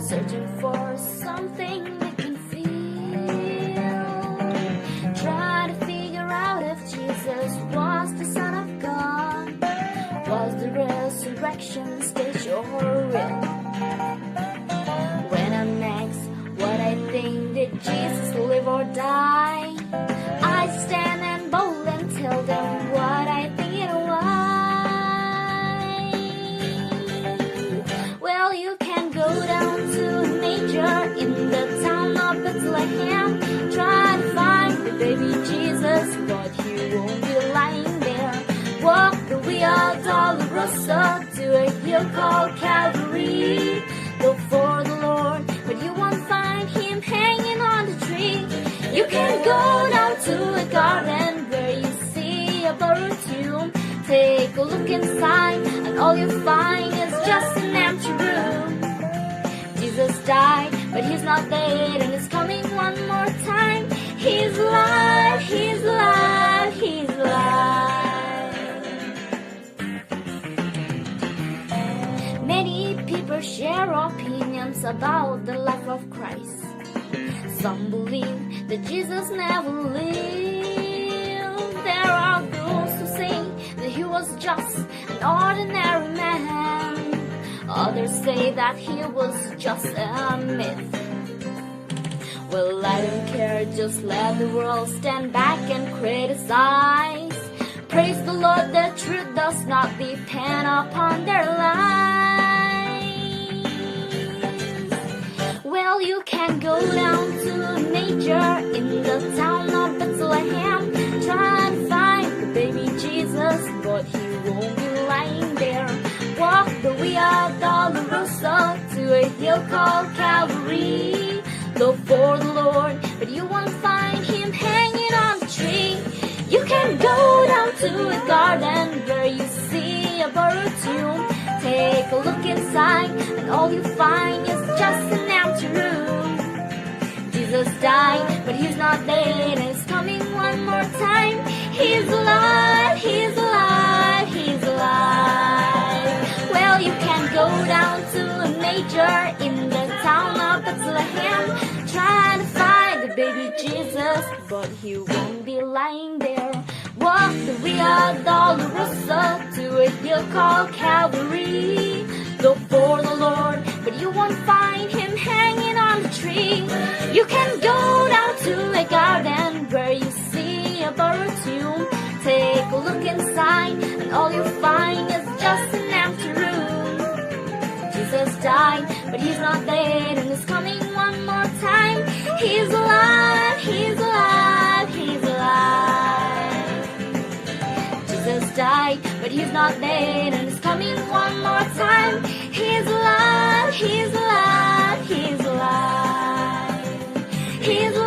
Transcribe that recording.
searching for something they can feel. Try to figure out if Jesus was the Son of God. Was the resurrection stage or real? When I'm asked what I think, did Jesus live or die, I stand and bold and tell them what I think it was. Well, you can go down to a manger in the town of Bethlehem, try to find the baby Jesus, but he won't be lying there. Walk the Via Dolorosa to a hill called Calvary. Look for the Lord, but you won't find him hanging on the tree. You can go down to a garden where you see a borrowed tomb. Take a look inside, and all you find is just an empty room. Jesus died, but he's not dead, and he's coming one more time. He's alive, he's alive, he's alive. Many people share opinions about the life of Christ. Some believe that Jesus never lived. There are those who say that he was just an ordinary man. Others say that he was just a myth. Well, I don't care, just let the world stand back and criticize. Praise the Lord, the truth does not depend upon their lives. Well, you can go down to a manger in the town of Bethlehem, try to find the baby Jesus, but he won't be lying there. Walk the Via Dolorosa to a hill called Calvary. Look for the Lord, but you won't find him hanging on the tree. You can go down to a garden where you see a borrowed tomb. Take a look inside, and all you find is just an empty room. Jesus died, but he's not dead, and he's coming one more time. He's alive, he's alive, he's alive. Well, you can go down to a manger in the town of Bethlehem, try to find the baby Jesus, but he won't be lying there. Walk the Via Dolorosa to a hill called Calvary. Look for the Lord, but you won't find him hanging on the tree. You can go down to a garden where you see a borrowed tomb. Take a look inside, and all you find is just an empty room. Jesus died, but he's not dead, and he's coming one more time. He's alive, he's alive, he's alive. Jesus died, but he's not dead, and he's coming one more time. He's alive, he's alive, he's alive. He's alive.